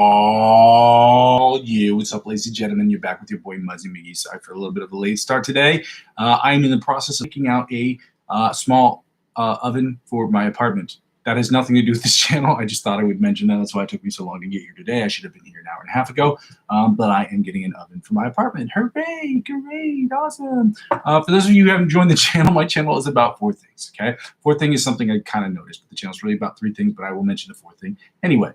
Oh, you. What's up, ladies and gentlemen? You're back with your boy, Muzzy McGee. Sorry for a little bit of a late start today. I'm in the process of picking out a small oven for my apartment. That has nothing to do with this channel. I just thought I would mention that. That's why it took me so long to get here today. I should have been here an hour and a half ago, but I am getting an oven for my apartment. Hooray, great, awesome. For those of you who haven't joined the channel, my channel is about 4 things, okay? 4th thing is something I kind of noticed, but the channel is really about 3 things, but I will mention the 4th thing. Anyway,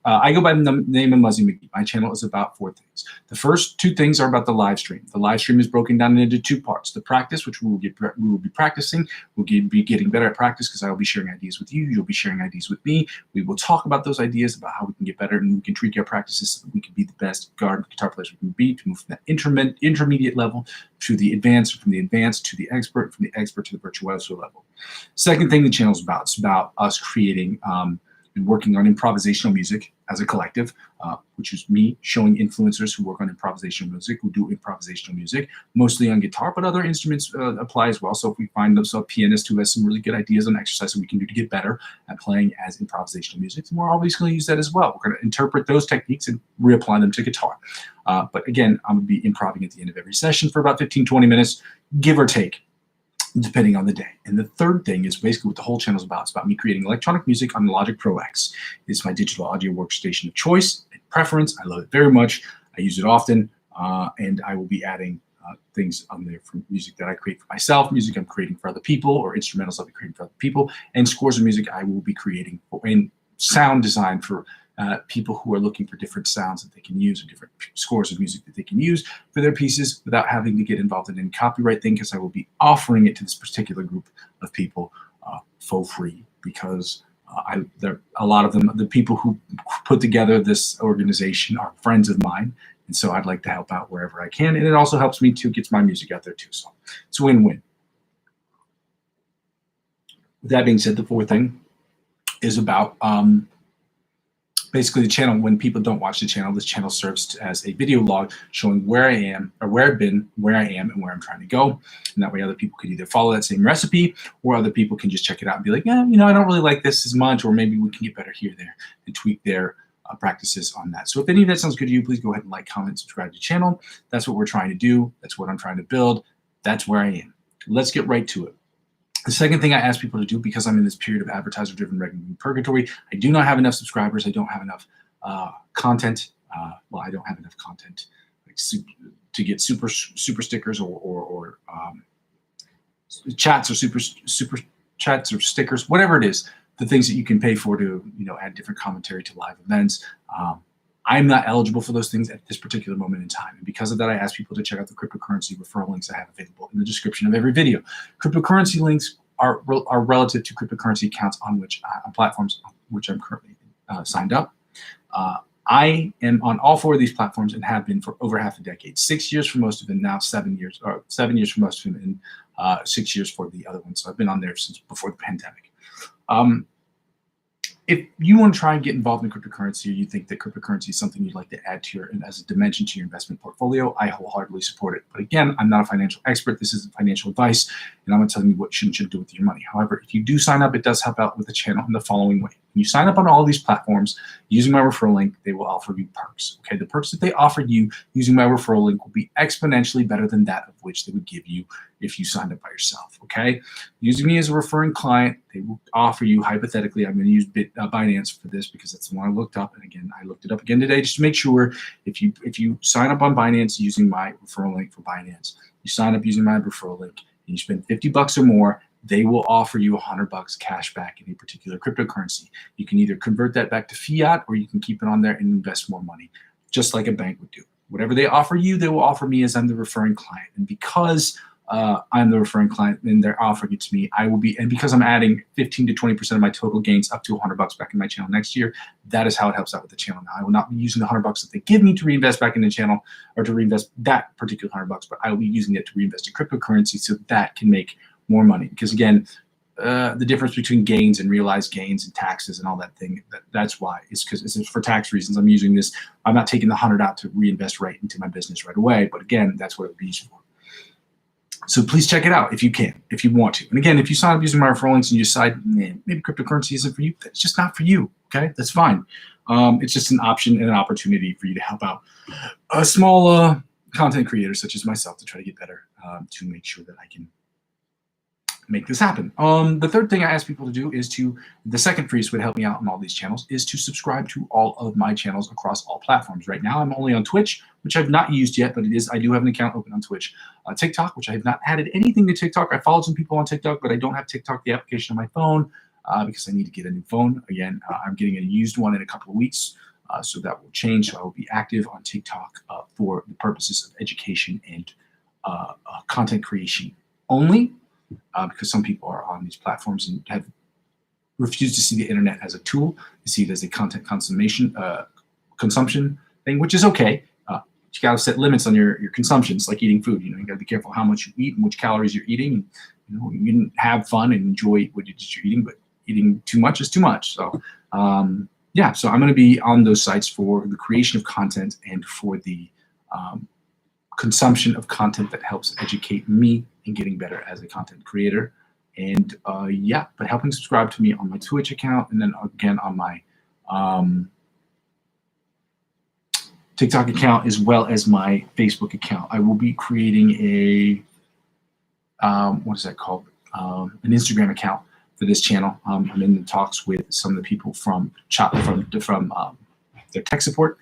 I go by the name of Muzzy McGee. My channel is about 4 things. The first 2 things are about the live stream. The live stream is broken down into 2 parts. The practice, which we will be practicing. We'll be getting better at practice because I will be sharing ideas with you. You'll be sharing ideas with me. We will talk about those ideas, about how we can get better, and we can tweak our practices so that we can be the best guitar players we can be, to move from that intermediate level to the advanced, from the advanced to the expert, from the expert to the virtuoso level. Second thing the channel is about, it's about us creating and working on improvisational music as a collective, which is me showing influencers who work on improvisational music, who do improvisational music, mostly on guitar, but other instruments apply as well. So if we find a pianist who has some really good ideas on exercises we can do to get better at playing as improvisational music, then we're always going to use that as well. We're going to interpret those techniques and reapply them to guitar. But again, I'm going to be improving at the end of every session for about 15-20 minutes, give or take, depending on the day. And the third thing is basically what the whole channel is about. It's about me creating electronic music on the Logic Pro X. It's my digital audio workstation of choice and preference. I love it very much. I use it often, and I will be adding things on there from music that I create for myself, music I'm creating for other people, or instrumentals I'll be creating for other people, and scores of music I will be creating and sound design for people who are looking for different sounds that they can use, or different scores of music that they can use for their pieces without having to get involved in any copyright thing, because I will be offering it to this particular group of people for free, because a lot of them, the people who put together this organization, are friends of mine, and so I'd like to help out wherever I can, and it also helps me to get my music out there too, so it's a win-win. With that being said, the 4th thing is about basically the channel. When people don't watch the channel, this channel serves as a video log showing where I am, or where I've been, where I am, and where I'm trying to go. And that way other people can either follow that same recipe, or other people can just check it out and be like, yeah, you know, I don't really like this as much, or maybe we can get better here, there, and tweak their practices on that. So if any of that sounds good to you, please go ahead and like, comment, subscribe to the channel. That's what we're trying to do. That's what I'm trying to build. That's where I am. Let's get right to it. The second thing I ask people to do, because I'm in this period of advertiser-driven revenue purgatory, I do not have enough subscribers. I don't have enough content. Well, I don't have enough content like to get super stickers or chats, or super chats or stickers, whatever it is, the things that you can pay for to, you know, add different commentary to live events. I'm not eligible for those things at this particular moment in time. And because of that, I ask people to check out the cryptocurrency referral links I have available in the description of every video. Cryptocurrency links are relative to cryptocurrency accounts on platforms on which I'm currently signed up. I am on all 4 of these platforms and have been for over half a decade. 6 years for most of them, now 7 years, or 7 years for most of them, and 6 years for the other ones. So I've been on there since before the pandemic. If you want to try and get involved in cryptocurrency, or you think that cryptocurrency is something you'd like to add to as a dimension to your investment portfolio, I wholeheartedly support it. But again, I'm not a financial expert. This isn't financial advice, and I'm not telling you what you should do with your money. However, if you do sign up, it does help out with the channel in the following way. When you sign up on all these platforms using my referral link, they will offer you perks. Okay, the perks that they offer you using my referral link will be exponentially better than that of which they would give you if you signed up by yourself. Okay, using me as a referring client, they will offer you, hypothetically, I'm going to use Binance for this because that's the one I looked up, and again, I looked it up again today just to make sure. If you sign up on Binance using my referral link for Binance, you sign up using my referral link, and you spend $50 or more, they will offer you $100 cash back in a particular cryptocurrency. You can either convert that back to fiat, or you can keep it on there and invest more money, just like a bank would do. Whatever they offer you, they will offer me, as I'm the referring client. And because I'm the referring client and they're offering it to me, I will be, and because I'm adding 15 to 20% of my total gains up to $100 back in my channel next year, that is how it helps out with the channel. Now, I will not be using the $100 that they give me to reinvest back in the channel, or to reinvest that particular $100, but I will be using it to reinvest in cryptocurrency so that can make more money. Because again, the difference between gains and realized gains and taxes and all that thing, that's why. It's because it's for tax reasons. I'm using this. I'm not taking the 100 out to reinvest right into my business right away. But again, that's what it would be used for. So please check it out if you can, if you want to. And again, if you sign up using my referral links and you decide maybe cryptocurrency isn't for you, that's just not for you. Okay, that's fine. It's just an option and an opportunity for you to help out a small content creator such as myself to try to get better, to make sure that I can make this happen. The third thing I ask people to do is the second free would help me out on all these channels, is to subscribe to all of my channels across all platforms. Right now, I'm only on Twitch, which I've not used yet, but I do have an account open on Twitch. TikTok, which I have not added anything to TikTok. I followed some people on TikTok, but I don't have TikTok, the application on my phone, because I need to get a new phone. Again, I'm getting a used one in a couple of weeks, so that will change. So I will be active on TikTok for the purposes of education and content creation only. Because some people are on these platforms and have refused to see the internet as a tool. They see it as a content consumption thing, which is okay. You got to set limits on your consumption. It's like eating food. You got to be careful how much you eat and which calories you're eating. You can have fun and enjoy what you're eating, but eating too much is too much. So yeah, so I'm going to be on those sites for the creation of content and for the consumption of content that helps educate me in getting better as a content creator. And yeah, but helping subscribe to me on my Twitch account, and then again on my TikTok account, as well as my Facebook account. I will be creating a what is that called? An Instagram account for this channel. I'm in the talks with some of the people from their tech support,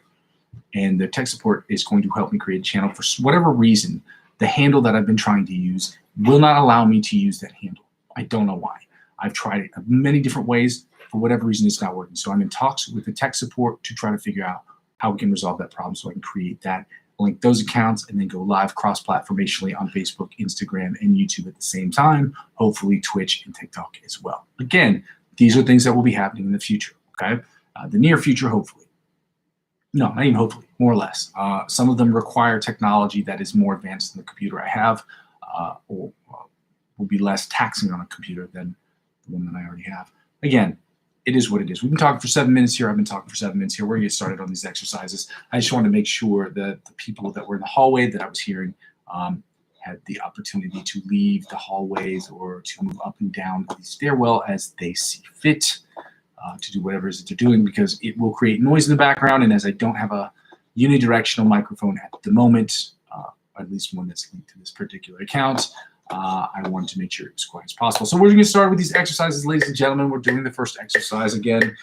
and their tech support is going to help me create a channel. For whatever reason, the handle that I've been trying to use will not allow me to use that handle. I don't know why. I've tried it many different ways. For whatever reason, it's not working. So I'm in talks with the tech support to try to figure out how we can resolve that problem, so I can create that, link those accounts, and then go live cross-platformationally on Facebook, Instagram, and YouTube at the same time, hopefully Twitch and TikTok as well. Again, these are things that will be happening in the future, okay? The near future, hopefully. No, not even hopefully, more or less. Some of them require technology that is more advanced than the computer I have, or will be less taxing on a computer than the one that I already have. Again, it is what it is. We've been talking for 7 minutes here. I've been talking for 7 minutes here. We're going to get started on these exercises. I just wanted to make sure that the people that were in the hallway that I was hearing had the opportunity to leave the hallways or to move up and down the stairwell as they see fit, to do whatever it is that they're doing, because it will create noise in the background. And as I don't have a unidirectional microphone at the moment, at least one that's linked to this particular account, I wanted to make sure it's as quiet as possible. So we're going to start with these exercises, ladies and gentlemen. We're doing the first exercise again.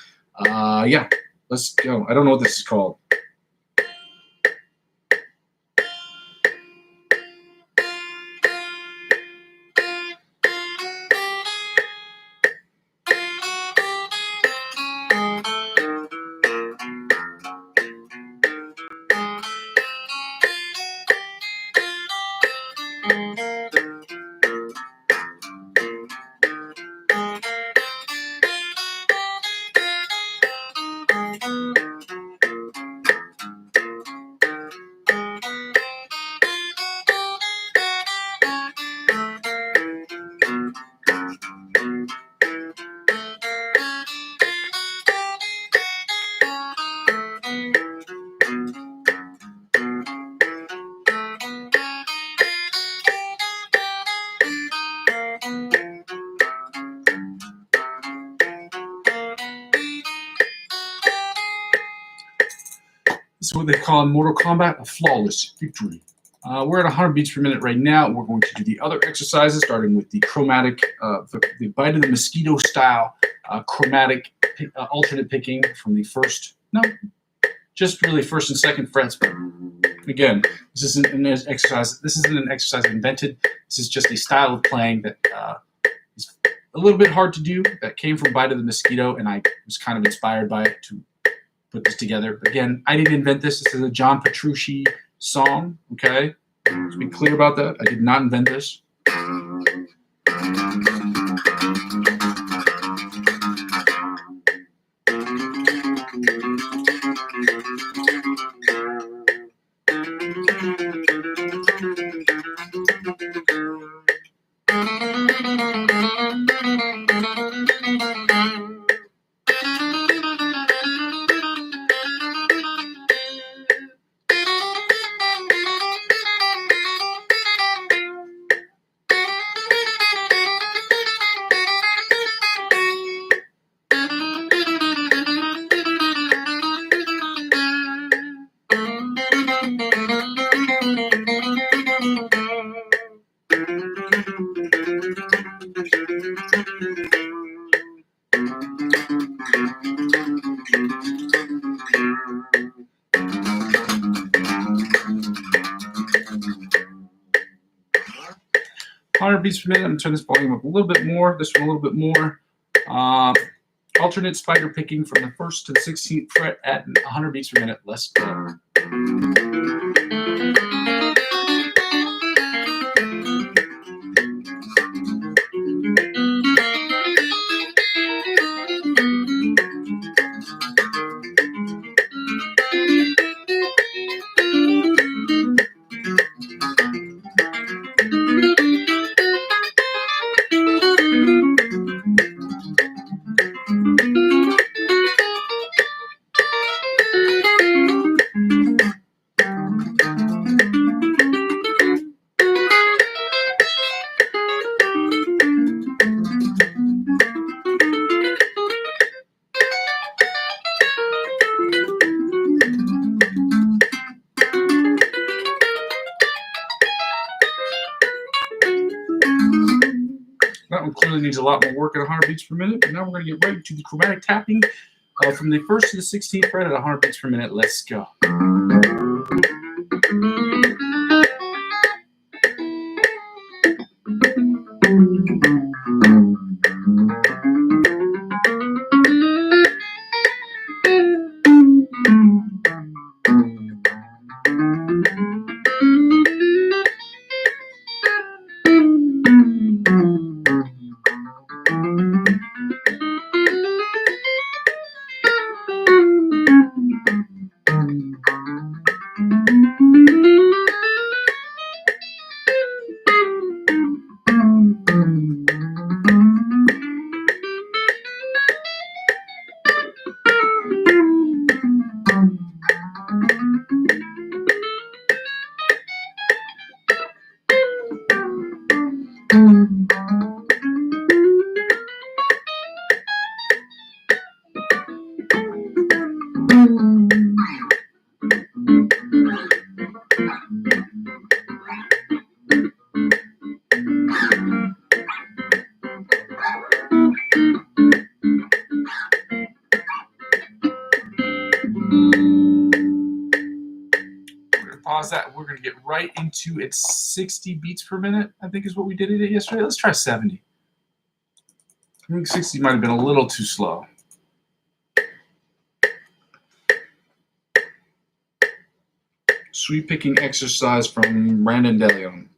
Yeah, let's go. I don't know what this is called. This is what they call in Mortal Kombat a flawless victory. We're at 100 beats per minute right now. We're going to do the other exercises, starting with the chromatic, the bite of the mosquito style chromatic alternate picking from the first and second frets. But again, this isn't an exercise. This isn't an exercise invented. This is just a style of playing that is a little bit hard to do. That came from Bite of the Mosquito, and I was kind of inspired by it to put this together. Again, I didn't invent this. This is a John Petrucci song, okay? Let's be clear about that. I did not invent this. 100 beats per minute. I'm going to turn this volume up a little bit more, this one a little bit more. Alternate spider picking from the 1st to the 16th fret at 100 beats per minute. Let's go. That one clearly needs a lot more work at 100 beats per minute. But now we're going to get right to the chromatic tapping from the 1st to the 16th fret at 100 beats per minute. Let's go. Pause that. We're going to get right into its 60 beats per minute, I think is what we did it yesterday. Let's try 70. I think 60 might have been a little too slow. Sweep picking exercise from Brandon DeLeon.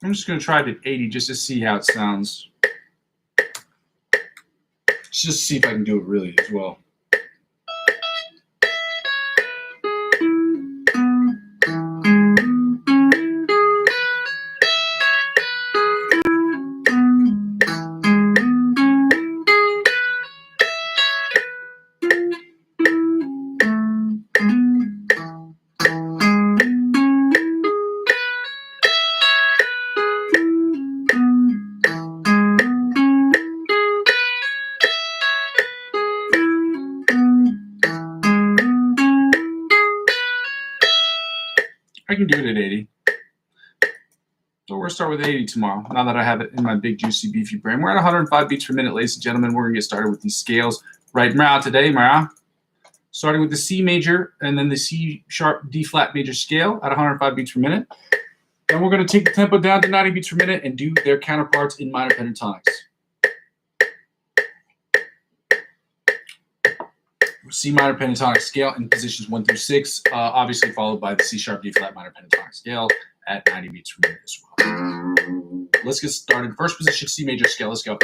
I'm just going to try it at 80 just to see how it sounds. Just see if I can do it really as well. can do it at 80. So we're going to start with 80 tomorrow, now that I have it in my big, juicy, beefy brain. We're at 105 beats per minute, ladies and gentlemen. We're going to get started with these scales right now today, starting with the C major and then the C sharp D flat major scale at 105 beats per minute. Then we're going to take the tempo down to 90 beats per minute and do their counterparts in minor pentatonics. C minor pentatonic scale in positions 1 through 6, obviously followed by the C sharp D flat minor pentatonic scale at 90 beats per minute as well. Let's get started. First position, C major scale. Let's go.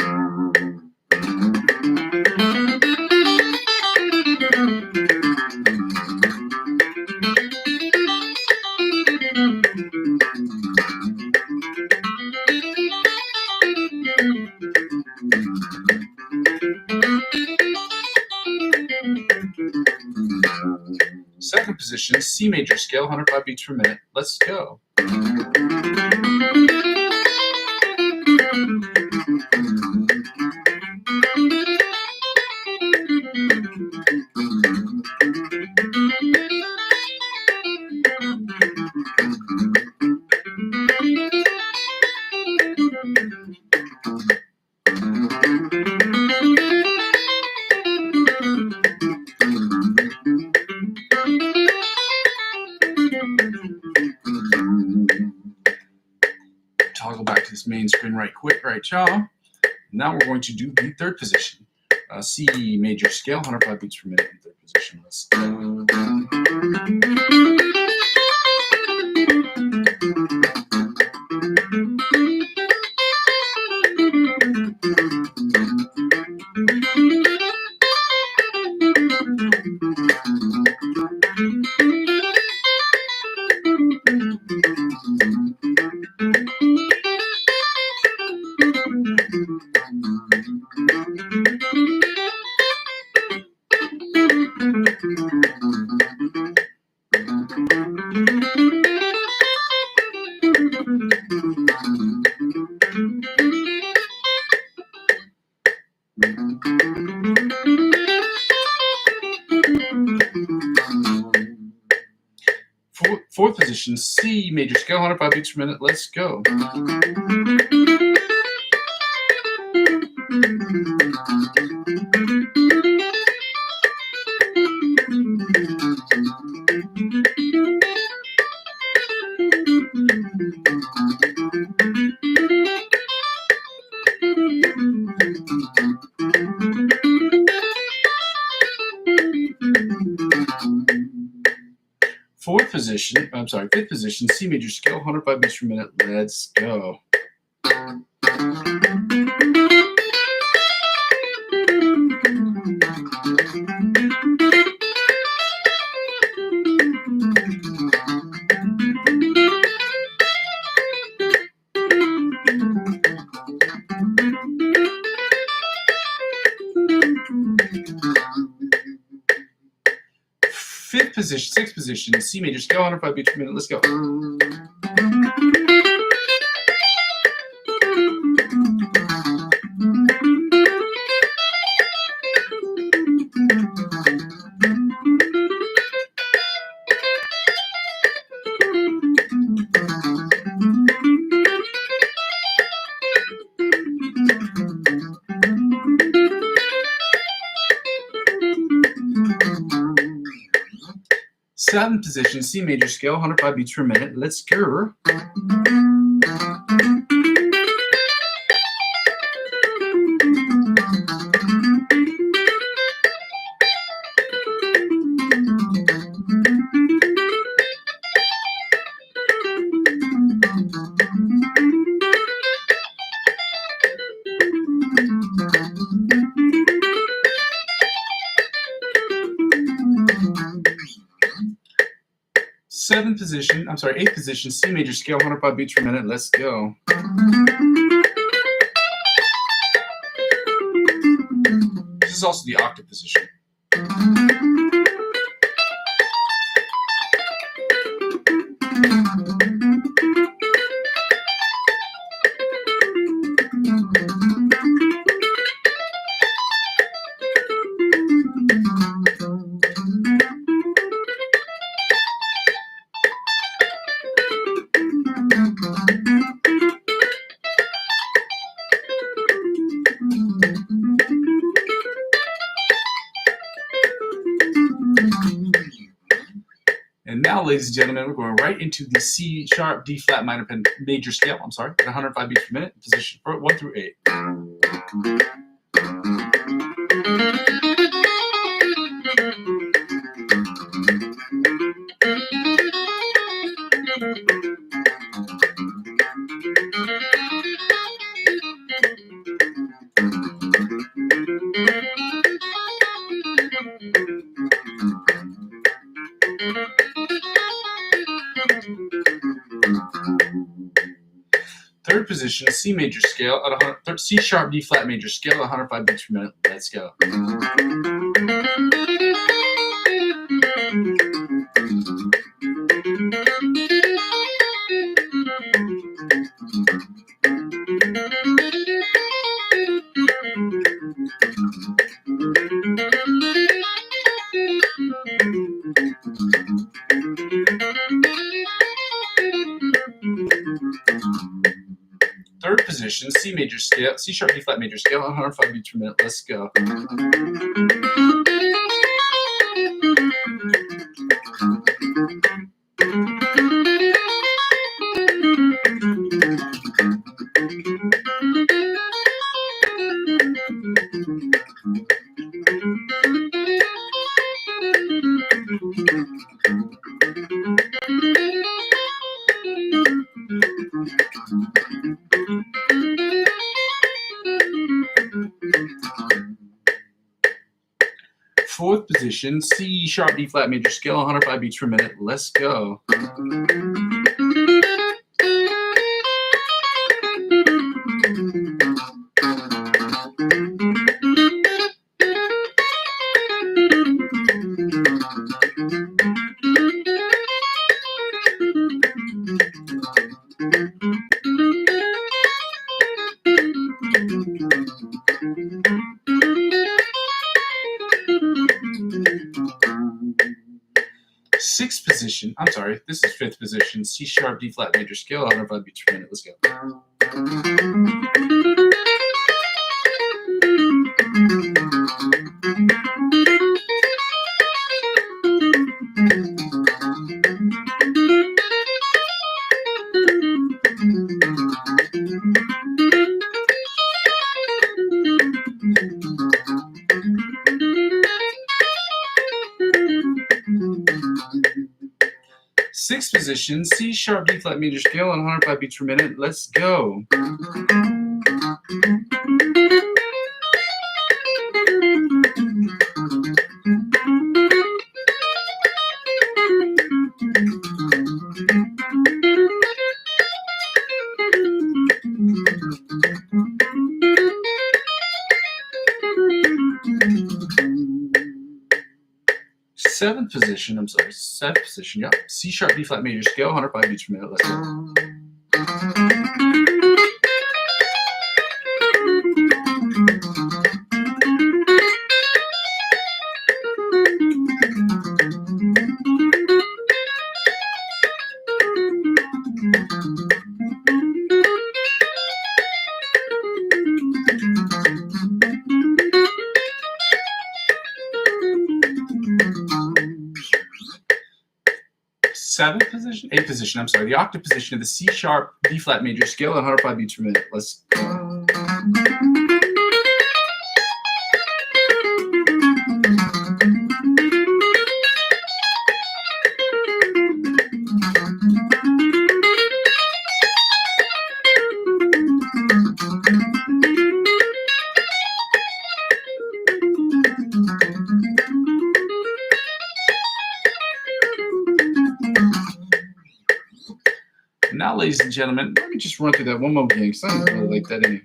Second position, C major scale, 105 beats per minute. Let's go. Toggle back to this main screen right quick, right, y'all. Now we're going to do the third position. C major scale, 105 beats per minute in third position. Let's go. Fourth position, C major scale, 105 beats per minute. Let's go. Fifth position, C major scale, 105 beats per minute. Let's go. Sixth position, C major scale, 105 beats per minute. Let's go. Seventh position, C major scale, 105 beats per minute. Let's go. Eighth position, C major scale, 105 beats per minute. Let's go. This is also the octave position. ladies and gentlemen, we're going right into the C sharp D flat minor major scale. I'm sorry, at 105 beats per minute, position for 1 through 8. Third position, C major scale at 100, C sharp D flat major scale at 105 beats per minute. Let's go. Third position, C major scale, C sharp D flat major scale, 105 beats per minute. Let's go. Fourth position, C sharp D flat major scale, 105 beats per minute. Let's go. Sixth position, I'm sorry, this is fifth position, C sharp D flat major scale, 105 beats per minute. Let's go. Sixth position, C sharp D flat major scale on 105 beats per minute. Let's go. Seventh position, yeah. C sharp D flat major scale, 105 beats per minute. Let's go. Eighth position, I'm sorry, the octave position of the C sharp D flat major scale at 105 beats per minute. Let's go. Now, ladies and gentlemen, let me just run through that one more again because I don't really like that anyway.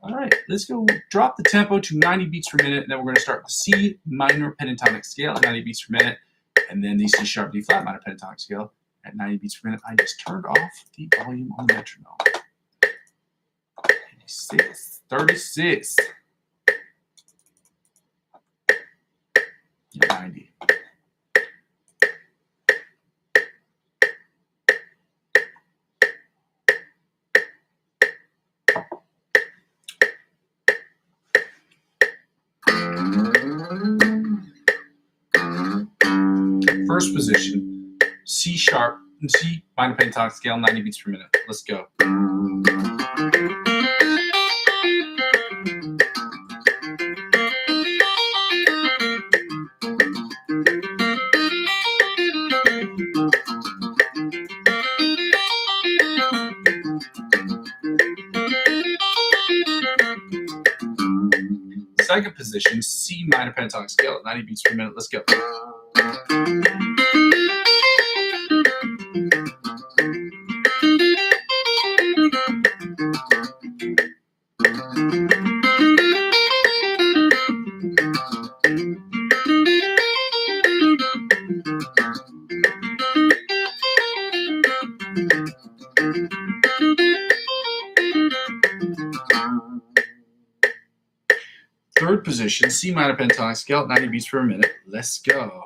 All right, let's go drop the tempo to 90 beats per minute, and then we're going to start the C minor pentatonic scale at 90 beats per minute, and then the C sharp D flat minor pentatonic scale at 90 beats per minute. I just turned off the volume on the metronome. 36, 90. First position, C sharp, C minor pentatonic scale, 90 beats per minute. Let's go. Second position, C minor pentatonic scale at 90 beats per minute. Let's go. Third position, C minor pentatonic scale at 90 beats per minute. Let's go.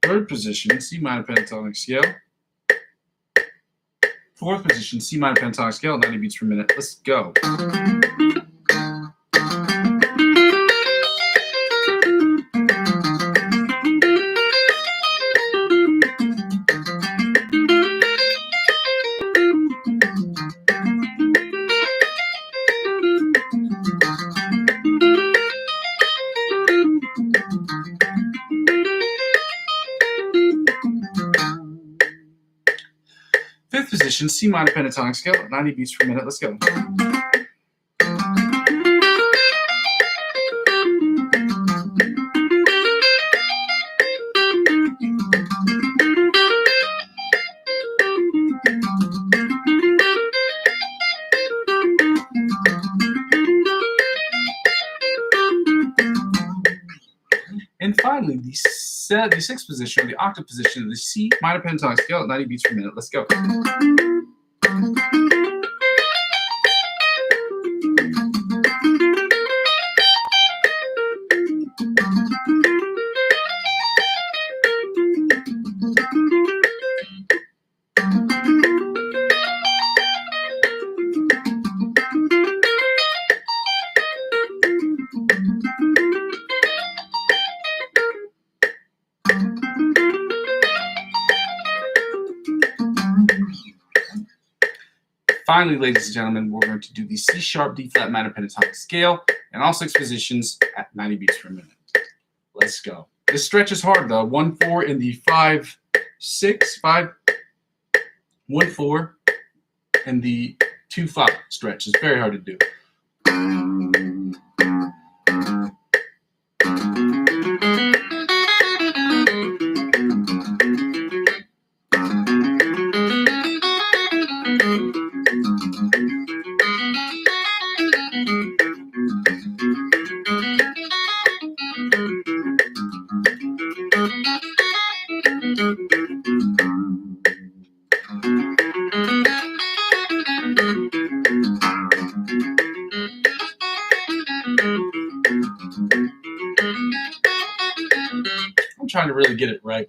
Third position, C minor pentatonic scale. Fourth position, C minor pentatonic scale at 90 beats per minute. Let's go. Fifth position, C minor pentatonic scale at 90 beats per minute. Let's go. And finally, the sixth position, or the octave position of the C minor pentatonic scale at 90 beats per minute. Let's go. Finally, ladies and gentlemen, we're going to do the C sharp D flat minor pentatonic scale and all six positions at 90 beats per minute. Let's go. This stretch is hard though. 1-4 in the 5-6, 1-4 and the 2-5 stretch. It's very hard to do. I'm trying to really get it right.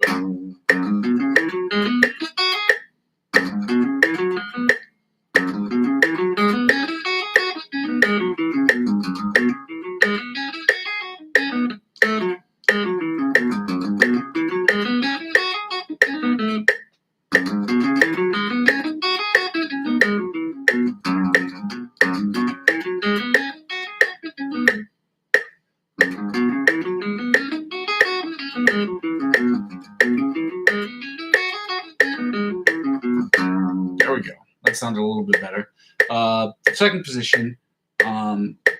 There we go. That sounded a little bit better. Second position,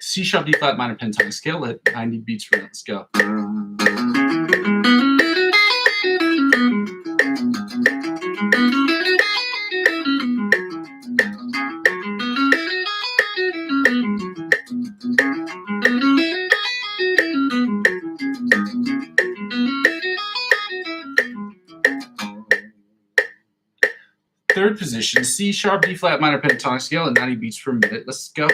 C sharp D flat minor pentatonic scale at 90 beats per minute. Let's go. Third third position, C sharp, D flat minor pentatonic scale at 90 beats per minute. Let's go.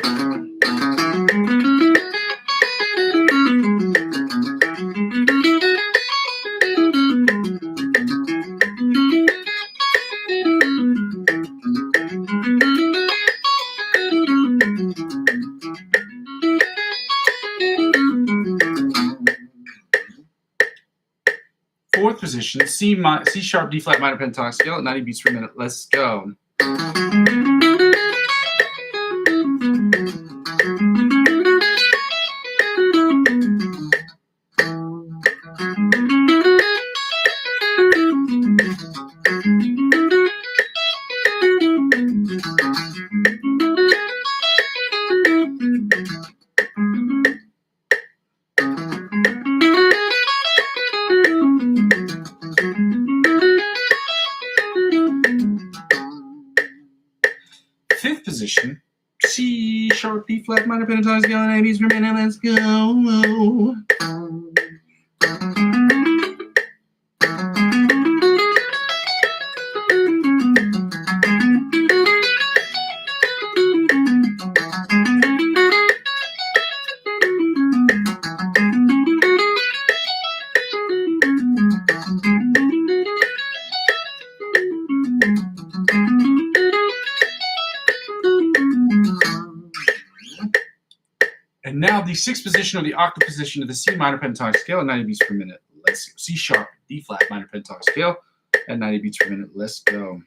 Fourth position, C sharp, D flat minor pentatonic scale at 90 beats per minute. Let's go. Fifth position, C sharp, D flat minor pentatonic scale at 90 beats per minute. Let's go. And now the sixth position or the octave position of the C minor pentatonic scale at 90 beats per minute. Let's go. C sharp, D flat minor pentatonic scale at 90 beats per minute. Let's go.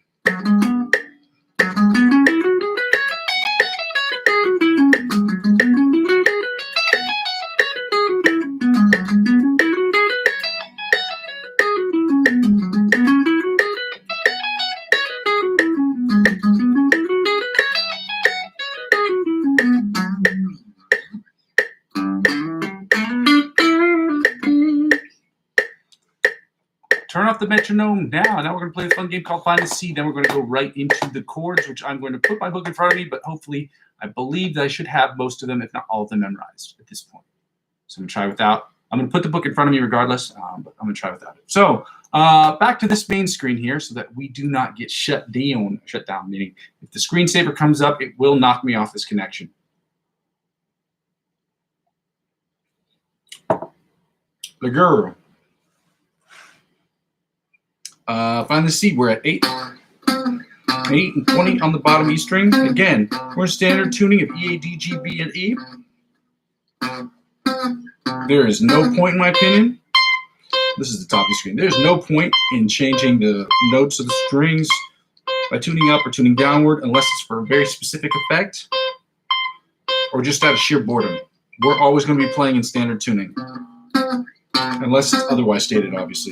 Turn off the metronome now. Now we're going to play a fun game called Find the C. Then we're going to go right into the chords, which I'm going to put my book in front of me, but hopefully I believe that I should have most of them, if not all of them, memorized at this point. So I'm going to try without. I'm going to put the book in front of me regardless, but I'm going to try without it. So back to this main screen here so that we do not get shut down. Shut down, meaning if the screensaver comes up, it will knock me off this connection. The girl. Find the C. We're at 8 and 20 on the bottom E string. Again, we're in standard tuning of E, A, D, G, B, and E. There is no point, in my opinion. This is the top E string. There's no point in changing the notes of the strings by tuning up or tuning downward unless it's for a very specific effect or just out of sheer boredom. We're always going to be playing in standard tuning unless it's otherwise stated, obviously.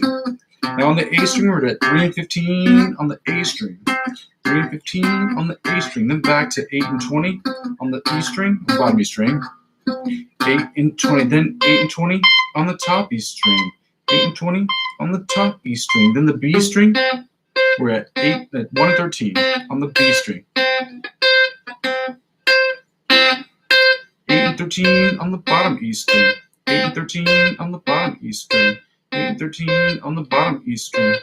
Now on the A string, we're at 3 and 15 on the A string, 3 and 15 on the A string, then back to 8 and 20 on the E string, the bottom E string, 8 and 20, then 8 and 20 on the top E string, 8 and 20 on the top E string, then the B string, we're at 1 and 13 on the B string, 8 and 13 on the bottom E string, 8 and 13 on the bottom E string, 8 and 13 on the bottom E string.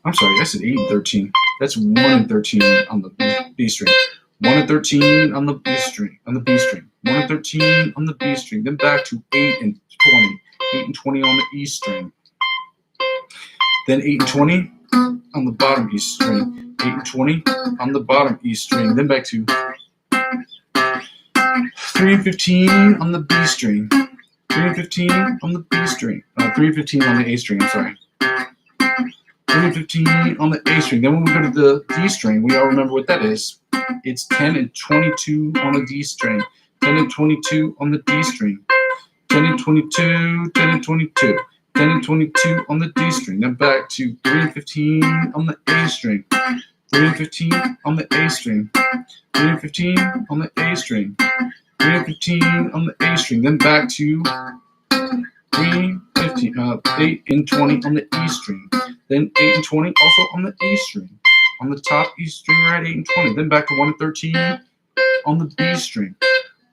I'm sorry, I said 8 and 13. That's 1 and 13 on the B string. 1 and 13 on the B string, 1 and 13 on the B string, then back to 8 and 20. 8 and 20 on the E string. Then 8 and 20 on the bottom E string. 8 and 20 on the bottom E string, then back to 3 and 15 on the B string. 3 and 15 on the B string. 3 and 15 on the A string, I'm sorry. 3 and 15 on the A string. Then when we go to the D string, we all remember what that is. It's 10 and 22 on the D string. 10 and 22 on the D string. 10 and 22, 10 and 22. 10 and 22 on the D string. Then back to 3 and 15 on the A string. 3 and 15 on the A string. 3 and 15 on the A string. 3 and 15 on the A string, then back to 3, 15, 8 and 20 on the E string, then 8 and 20 also on the E string. On the top E string, we're at 8 and 20, then back to 1 and 13 on the B string,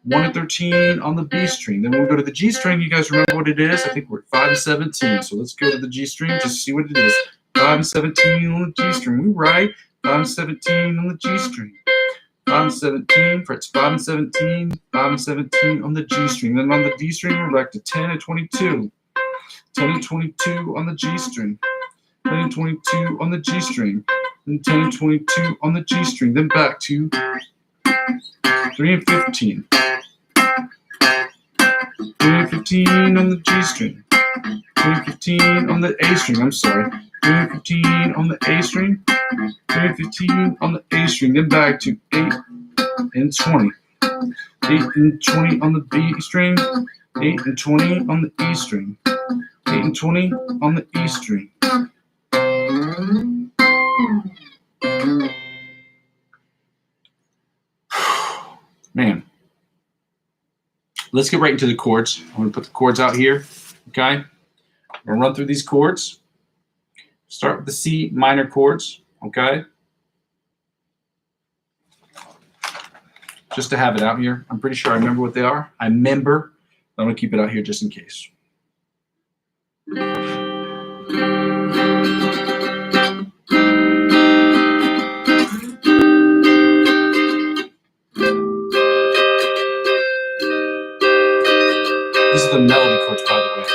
1 and 13 on the B string. Then when we go to the G string, you guys remember what it is? I think we're at 5 and 17, so let's go to the G string just to see what it is. 5 and 17 on the G string. We write 5 and 17 on the G string. 5 and 17, frets 5 and 17, 5 and 17 on the G string. Then on the D string, we're back to 10 and 22. 10 and 22 on the G string. 10 and 22 on the G string. And 10 and 22 on the G string. Then back to 3 and 15. 3 and 15 on the G string. 3 and 15 on the A string. I'm sorry. 3 and 15 on the A string. 3 and 15 on the A string. Then back to 8 and 20. 8 and 20 on the B string. 8 and 20 on the E string. 8 and 20 on the E string. Man. Let's get right into the chords. I'm going to put the chords out here. Okay? I'm going to run through these chords. Start with the C minor chords. Okay? Just to have it out here. I'm pretty sure I remember what they are. I remember. I'm going to keep it out here just in case. These are the melody chords, by the way.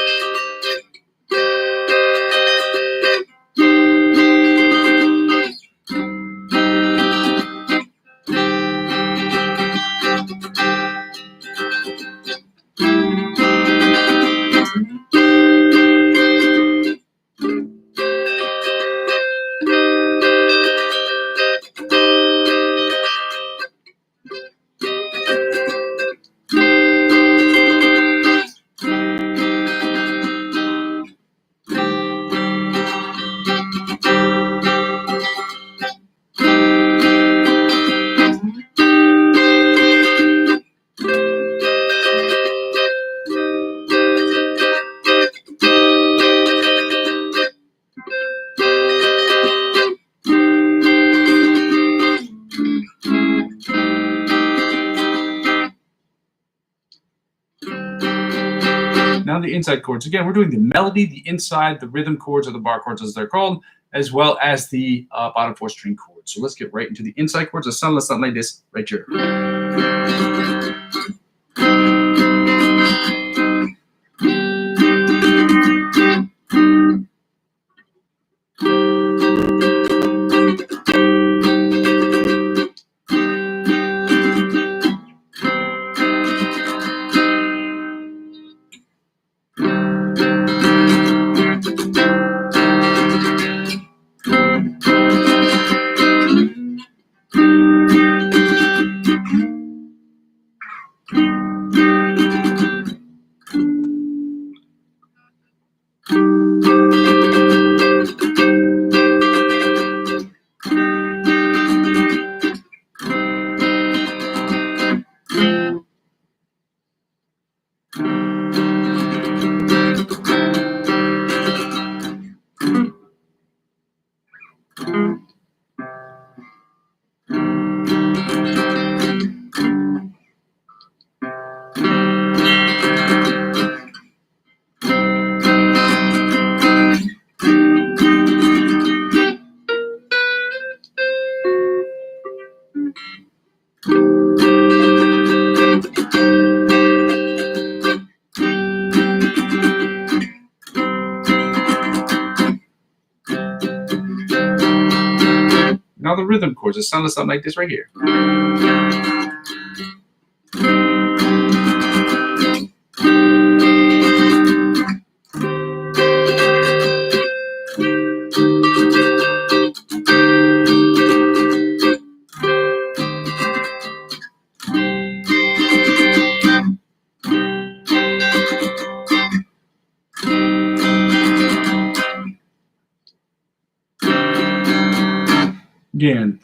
Now the inside chords. Again, we're doing the melody, the inside, the rhythm chords, or the bar chords as they're called, as well as the bottom 4 string chords. So let's get right into the inside chords. It sounds something like this right here. Now the rhythm chords. It sounds something like this right here. Again.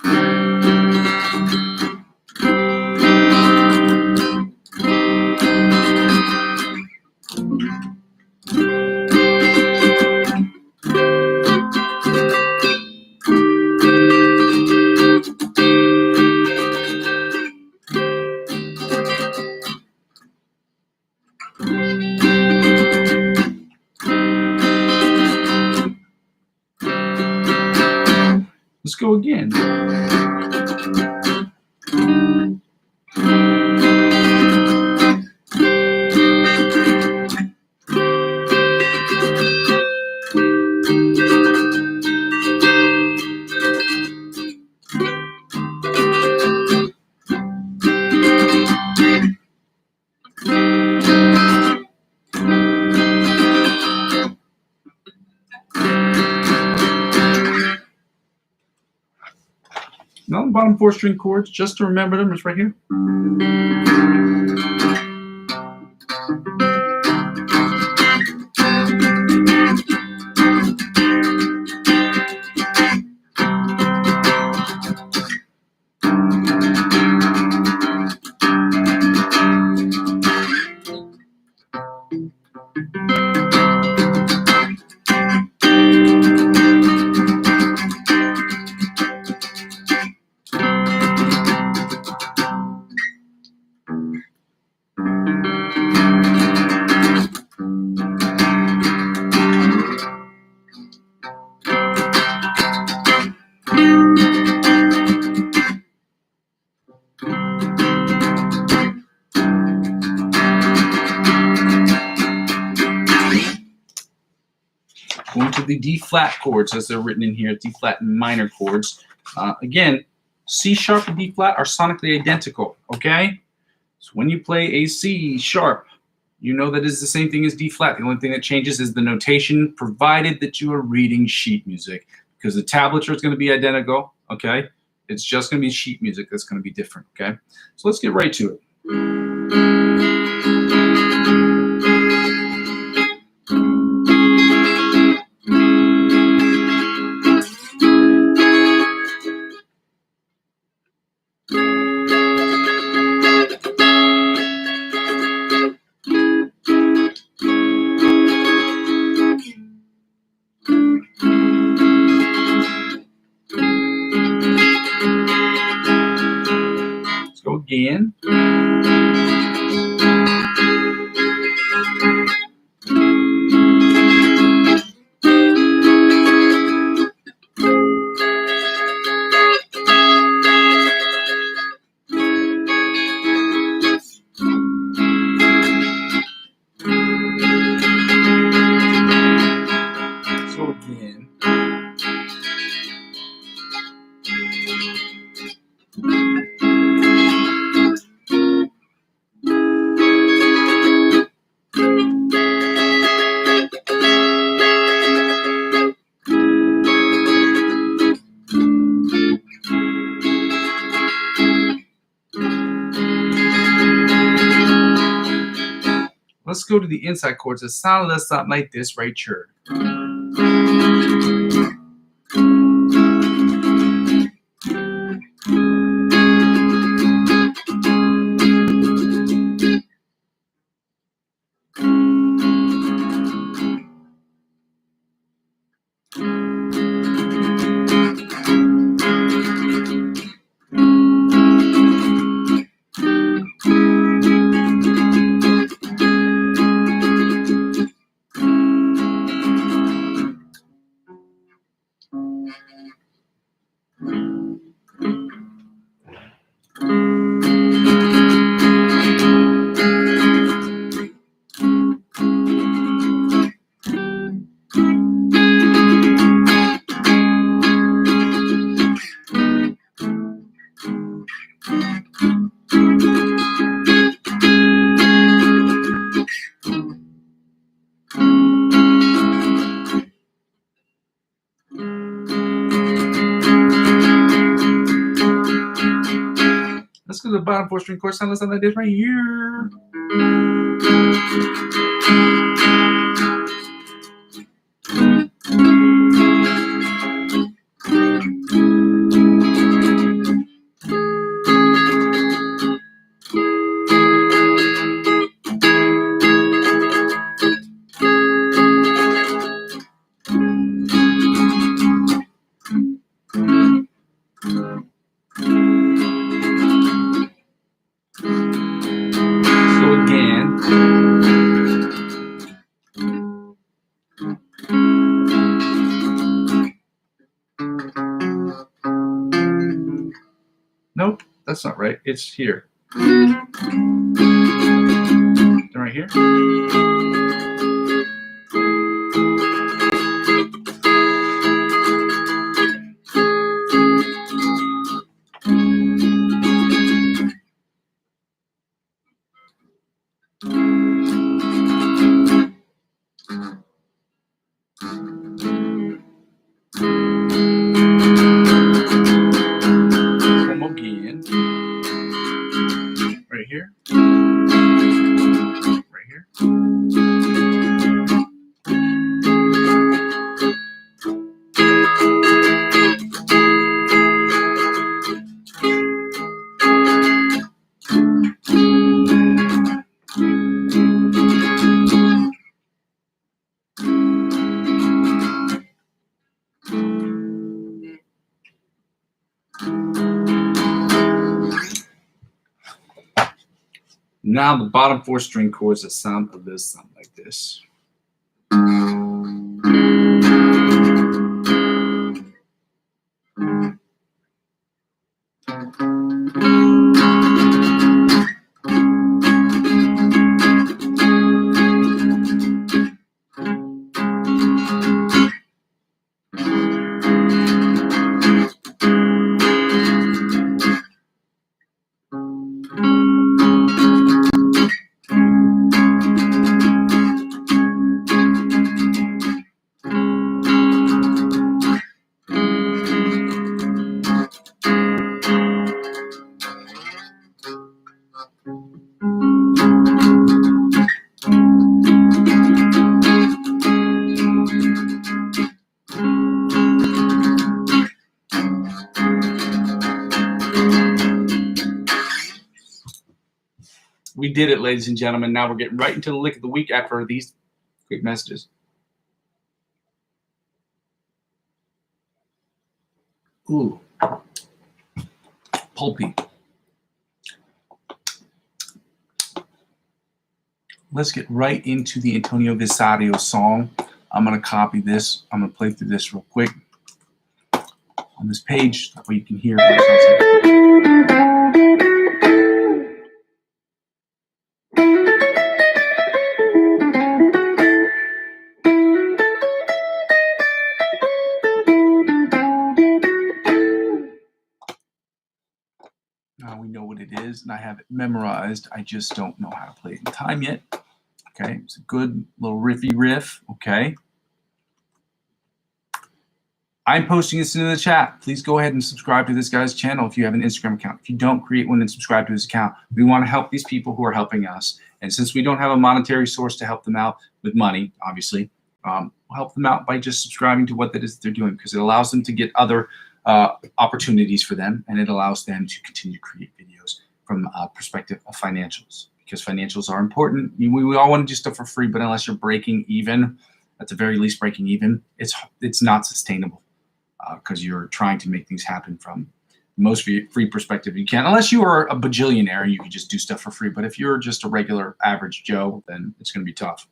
Let's go again. Now the bottom 4 string chords, just to remember them, is right here. Going to the D flat chords as they're written in here, D flat and minor chords. Again, C sharp and D flat are sonically identical, okay? So when you play a C sharp, you know that is the same thing as D flat. The only thing that changes is the notation, provided that you are reading sheet music, because the tablature is going to be identical, okay? It's just going to be sheet music that's going to be different, okay? So let's get right to it. Let's go again. Let's go to the inside chords. It sounded something like this right here. Let's go to the bottom 4 string chord. Sound like this right here. So again. Nope, that's not right. It's here. Right here. Come again. Right here. Right here. Now the bottom 4 string chords that sound like this. We did it, ladies and gentlemen. Now we're getting right into the lick of the week after these quick messages. Ooh. Pulpy. Let's get right into the Antonio Visario song. I'm going to copy this. I'm going to play through this real quick on this page. That way you can hear what it sounds like. Now we know what it is, and I have it memorized. I just don't know how to play it in time yet. Okay, it's a good little riffy riff. Okay. I'm posting this into the chat. Please go ahead and subscribe to this guy's channel if you have an Instagram account. If you don't, create one and subscribe to his account. We want to help these people who are helping us. And since we don't have a monetary source to help them out with money, obviously, we'll help them out by just subscribing to what it is they're doing, because it allows them to get other opportunities for them, and it allows them to continue to create videos from a perspective of financials, because financials are important. We all want to do stuff for free, but unless you're breaking even, at the very least breaking even, it's not sustainable, because you're trying to make things happen from the most free perspective you can. Unless you are a bajillionaire, you can just do stuff for free. But if you're just a regular average Joe, then it's going to be tough.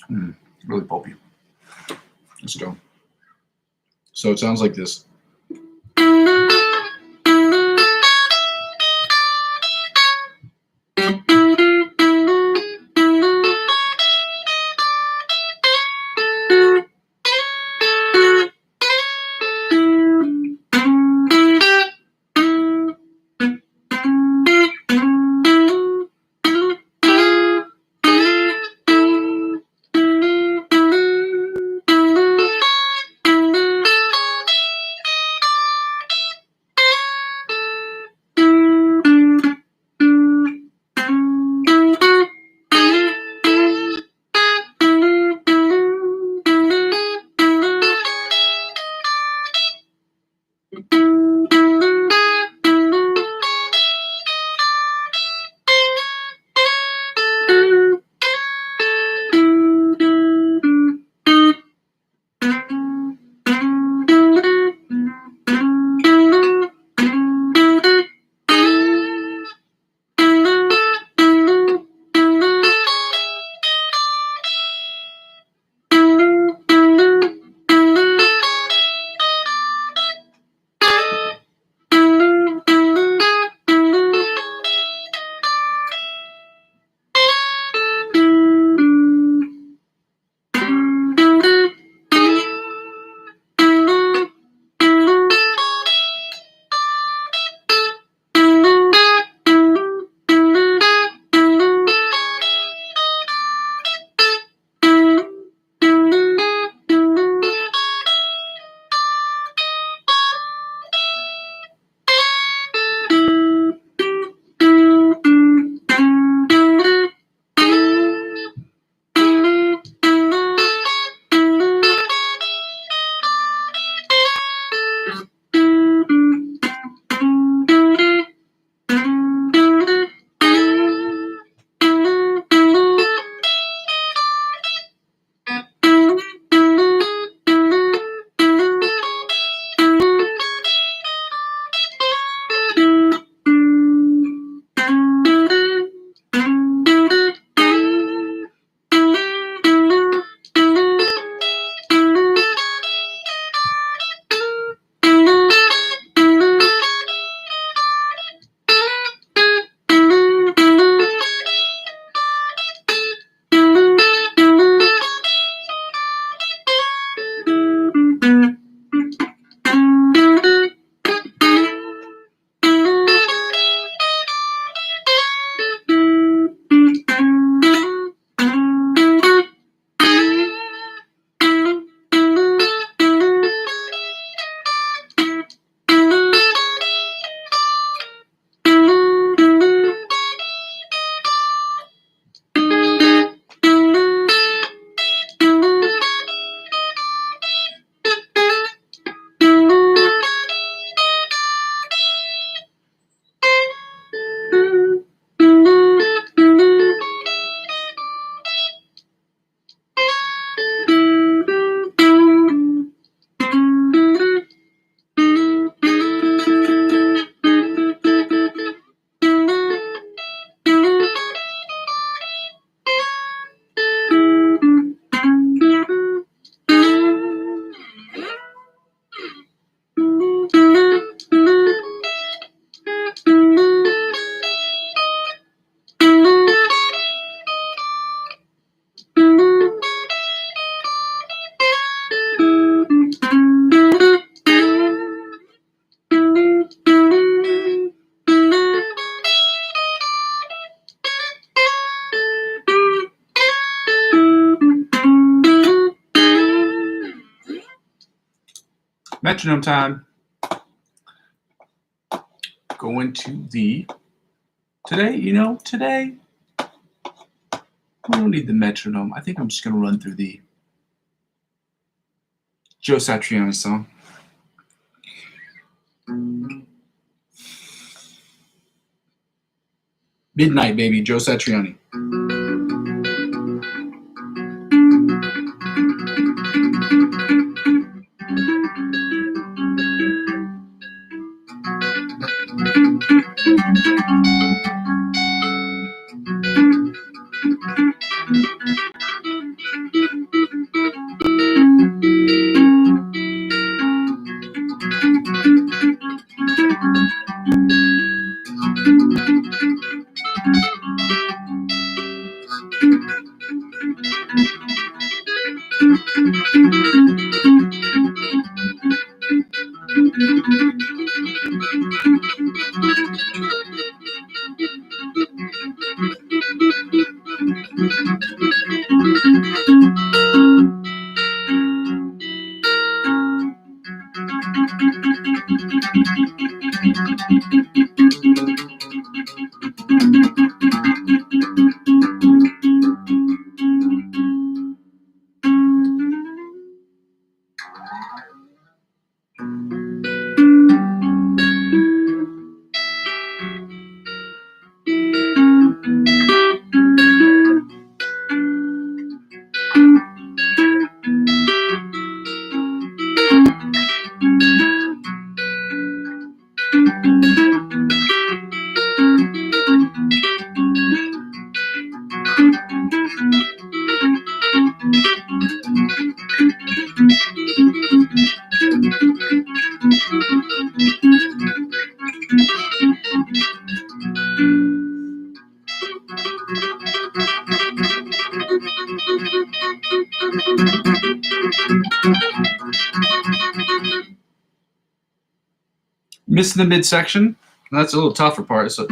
Really pulpy. Let's go. So it sounds like this. Metronome time. Going to the today, we don't need the metronome. I think I'm just gonna run through the Joe Satriani song. Midnight Baby, Joe Satriani. Missing the midsection. That's a little tougher part. So.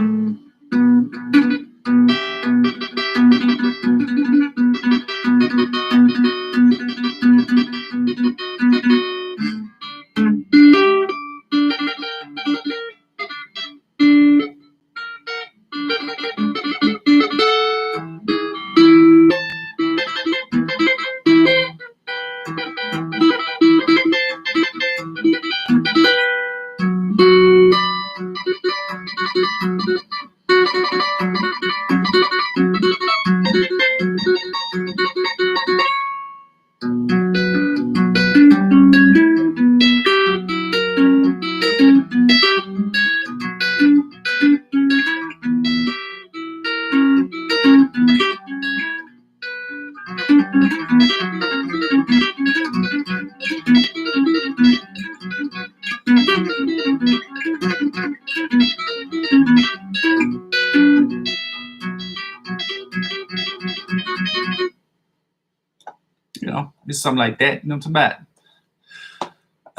Just something like that. You know what I'm talking about?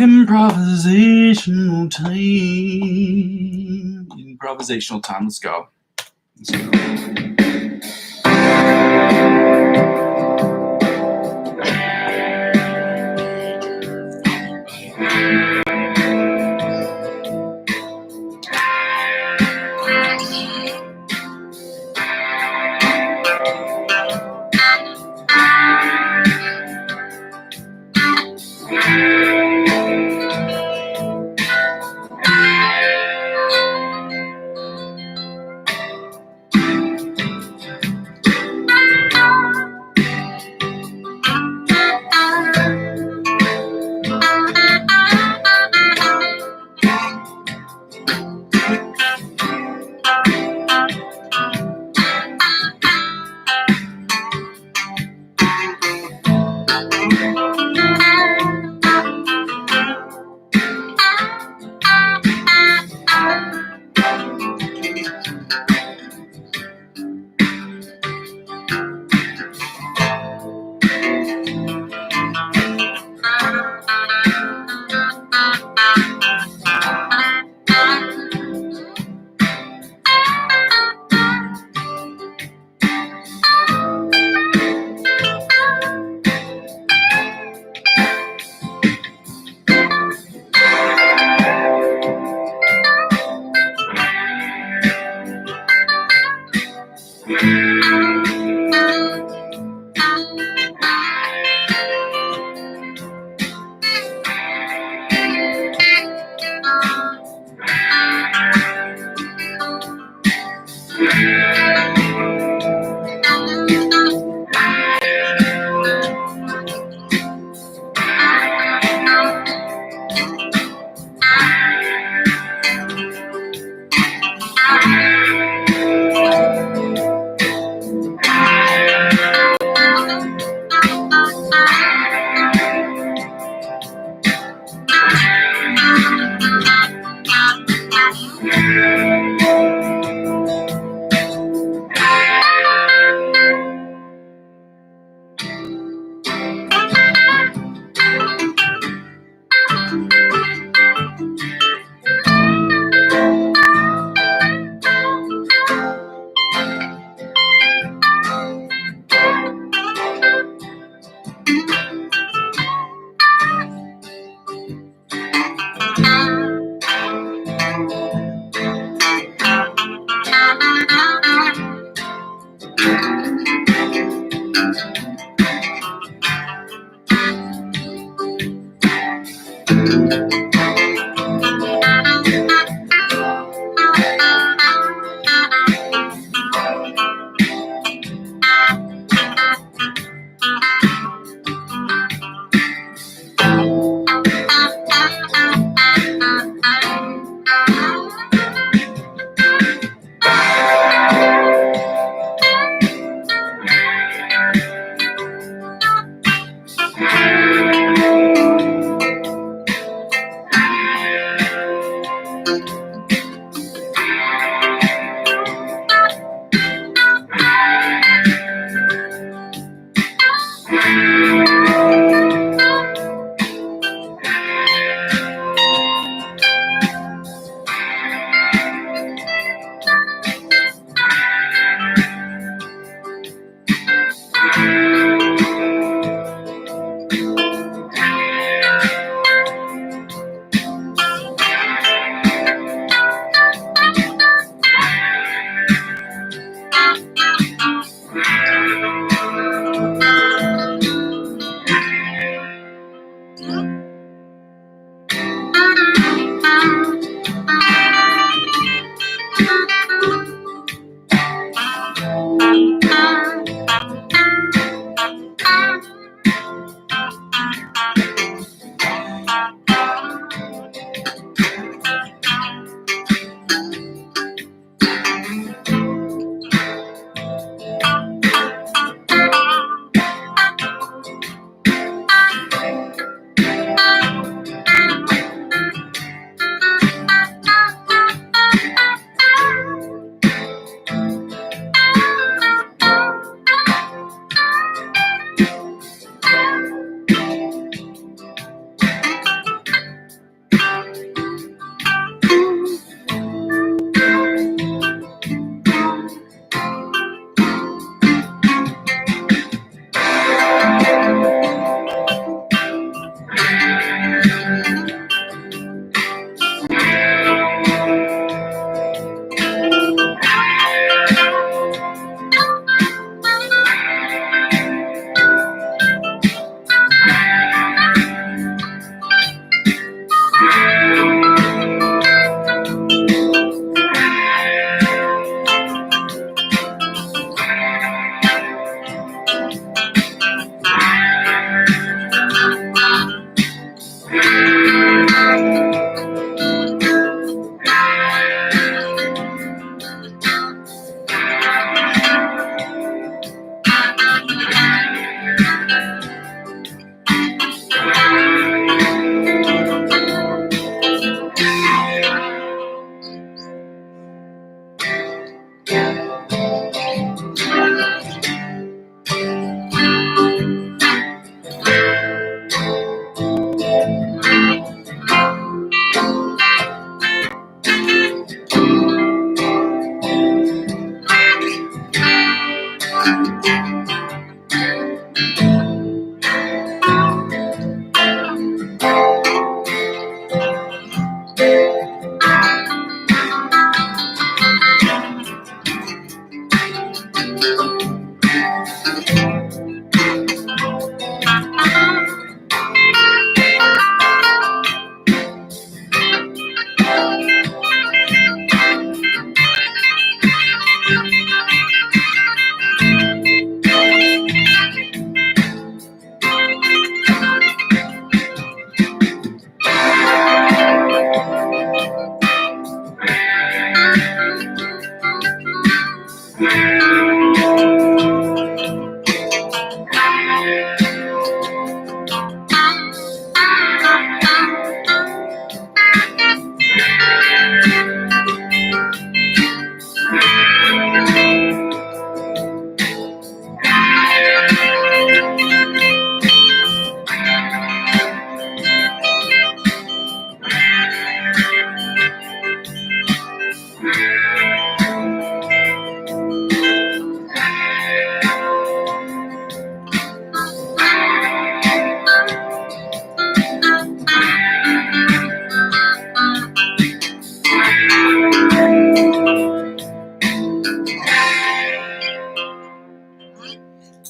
Improvisational time. Improvisational time. Let's go. Let's go.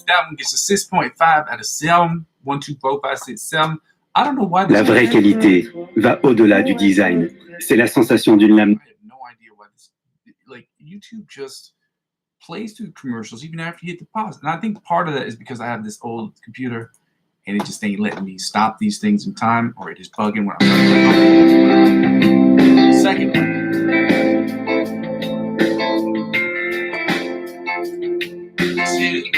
That one gets a 6.5 out of 7. 1, 2, 4, 5, 6, 7. I don't know why La vraie qualité va au-delà du design. C'est la sensation d'une lame. I have no idea why this, like, YouTube just plays through commercials even after you hit the pause. And I think part of that is because I have this old computer and it just ain't letting me stop these things in time, or it is bugging when I'm second one. See,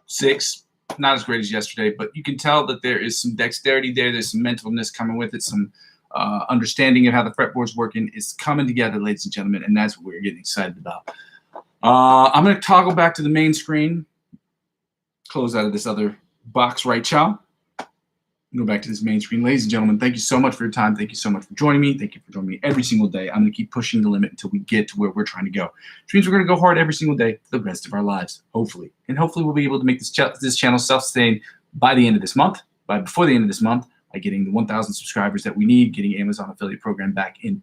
6, not as great as yesterday, but you can tell that there is some dexterity there. There's some mentalness coming with it, some understanding of how the fretboard's working. It's coming together, ladies and gentlemen, and that's what we're getting excited about. I'm going to toggle back to the main screen, close out of this other box right, child. Go back to this main screen. Ladies and gentlemen, thank you so much for your time. Thank you so much for joining me. Thank you for joining me every single day. I'm going to keep pushing the limit until we get to where we're trying to go. Which means we're going to go hard every single day for the rest of our lives, hopefully. And hopefully we'll be able to make this channel self-sustained by the end of this month, before the end of this month, by getting the 1,000 subscribers that we need, getting Amazon affiliate program back and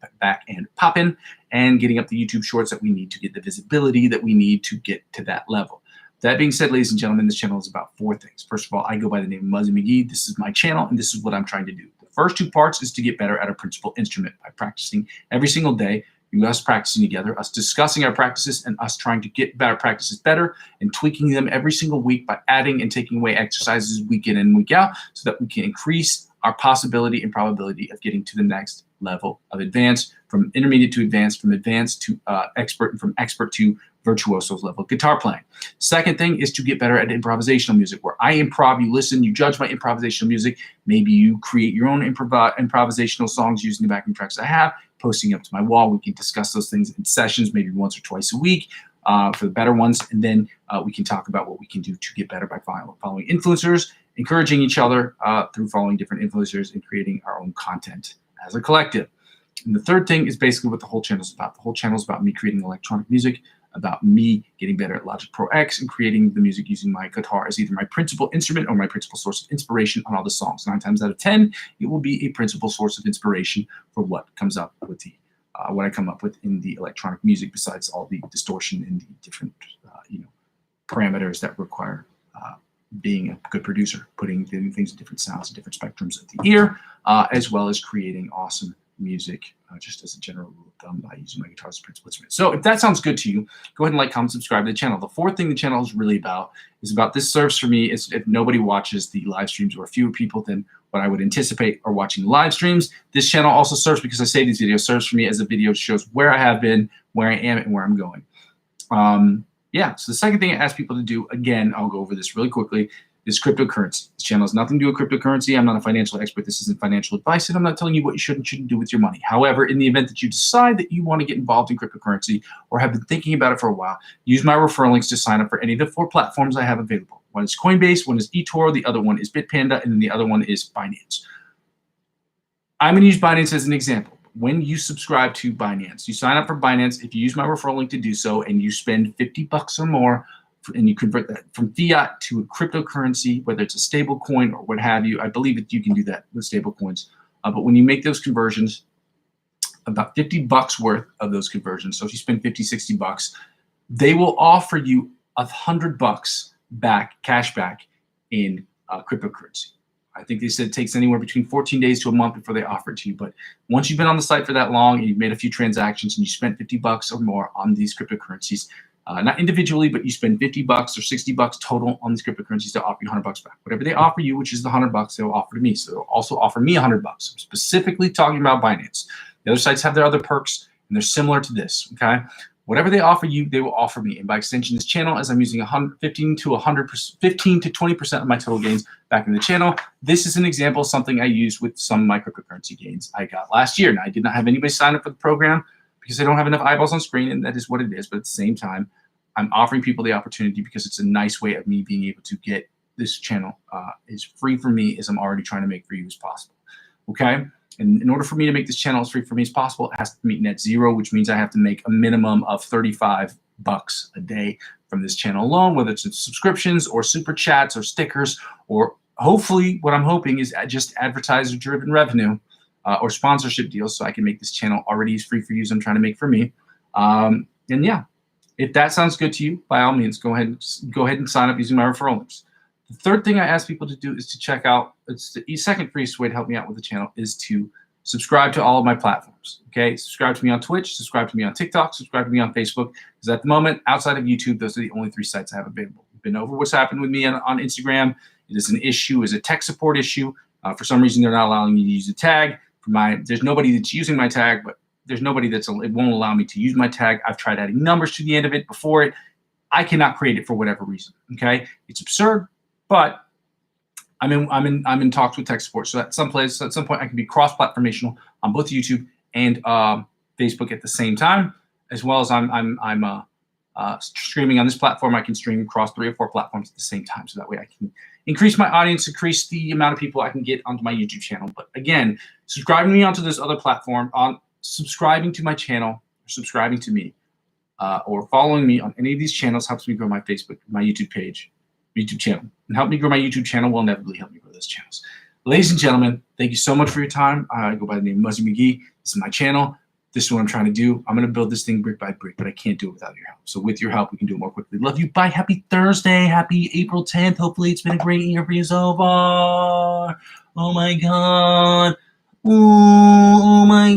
popping, and getting up the YouTube shorts that we need to get the visibility that we need to get to that level. That being said, ladies and gentlemen, this channel is about 4 things. First of all, I go by the name of Muzzy McGee. This is my channel, and this is what I'm trying to do. The first 2 parts is to get better at a principal instrument by practicing every single day, us practicing together, us discussing our practices, and us trying to get better practices better and tweaking them every single week by adding and taking away exercises week in and week out so that we can increase our possibility and probability of getting to the next level of advanced, from intermediate to advanced, from advanced to expert, and from expert to virtuoso level guitar playing. Second thing is to get better at improvisational music, where I improv, you listen, you judge my improvisational music. Maybe you create your own improvisational songs using the backing tracks I have, posting up to my wall. We can discuss those things in sessions, maybe once or twice a week for the better ones. And then we can talk about what we can do to get better by following influencers, encouraging each other through following different influencers, and creating our own content as a collective. And the third thing is basically what the whole channel is about. The whole channel is about me creating electronic music, about me getting better at Logic Pro X and creating the music using my guitar as either my principal instrument or my principal source of inspiration on all the songs. 9 times out of 10, it will be a principal source of inspiration for what comes up with the what I come up with in the electronic music, besides all the distortion and the different parameters that require being a good producer, putting things in different sounds and different spectrums of the ear, as well as creating awesome music, just as a general rule of thumb, by using my guitar as a principal instrument. So if that sounds good to you, go ahead and like, comment, subscribe to the channel. The fourth thing the channel is really about is about this serves for me is if nobody watches the live streams, or fewer people than what I would anticipate are watching live streams. This channel also serves, because I say these videos, serves for me as a video that shows where I have been, where I am, and where I'm going. Yeah, so the second thing I ask people to do, again, I'll go over this really quickly, is cryptocurrency. This channel has nothing to do with cryptocurrency. I'm not a financial expert. This isn't financial advice, and I'm not telling you what you should and shouldn't do with your money. However, in the event that you decide that you want to get involved in cryptocurrency or have been thinking about it for a while, use my referral links to sign up for any of the 4 platforms I have available. One is Coinbase, one is eToro, the other one is Bitpanda, and then the other one is Binance. I'm going to use Binance as an example. When you subscribe to Binance, you sign up for Binance. If you use my referral link to do so, and you spend $50 or more, and you convert that from fiat to a cryptocurrency, whether it's a stable coin or what have you, I believe that you can do that with stable coins. But when you make those conversions, about $50 worth of those conversions, so if you spend 50, 60 bucks, they will offer you $100 back, cash back in cryptocurrency. I think they said it takes anywhere between 14 days to a month before they offer it to you. But once you've been on the site for that long and you've made a few transactions and you spent $50 or more on these cryptocurrencies, not individually, but you spend $50 or $60 total on these cryptocurrencies, they'll offer you $100 back. Whatever they offer you, which is the $100, they'll offer to me. So they'll also offer me $100. I'm specifically talking about Binance. The other sites have their other perks, and they're similar to this. Okay, whatever they offer you, they will offer me. And by extension, this channel, as I'm using 15 to 20% of my total gains back in the channel. This is an example of something I used with some of my cryptocurrency gains I got last year. Now, I did not have anybody sign up for the program because I don't have enough eyeballs on screen, and that is what it is. But at the same time, I'm offering people the opportunity because it's a nice way of me being able to get this channel as free for me as I'm already trying to make for you as possible. Okay? And in order for me to make this channel as free for me as possible, it has to meet net zero, which means I have to make a minimum of $35 a day from this channel alone, whether it's subscriptions or super chats or stickers, or hopefully what I'm hoping is just advertiser-driven revenue or sponsorship deals, so I can make this channel already as free for you as I'm trying to make for me. And yeah, if that sounds good to you, by all means, go ahead and sign up using my referral links. The third thing I ask people to do is to check out, it's the second freest way to help me out with the channel is to subscribe to all of my platforms. Okay, subscribe to me on Twitch, subscribe to me on TikTok, subscribe to me on Facebook. Because at the moment, outside of YouTube, those are the only 3 sites I have available. We've been over what's happened with me on Instagram. It is an issue, is a tech support issue. For some reason, they're not allowing me to use a tag. There's nobody that's using my tag, but there's nobody it won't allow me to use my tag. I've tried adding numbers to the end of it before it. I cannot create it for whatever reason. Okay, it's absurd. But I'm in talks with tech support, so at some point I can be cross-platformational on both YouTube and Facebook at the same time, as well as I'm streaming on this platform. I can stream across 3 or 4 platforms at the same time, so that way I can increase my audience, increase the amount of people I can get onto my YouTube channel. But again, subscribing me onto this other platform, subscribing to my channel, or subscribing to me, or following me on any of these channels helps me grow my YouTube channel, and help me grow my YouTube channel will inevitably help me grow those channels. Ladies and gentlemen, thank you so much for your time. I go by the name Muzzy McGee. This is my channel. This is what I'm trying to do. I'm going to build this thing brick by brick, but I can't do it without your help. So with your help, we can do it more quickly. Love you. Bye. Happy Thursday. Happy April 10th. Hopefully it's been a great year for you so far. Oh my God. Oh my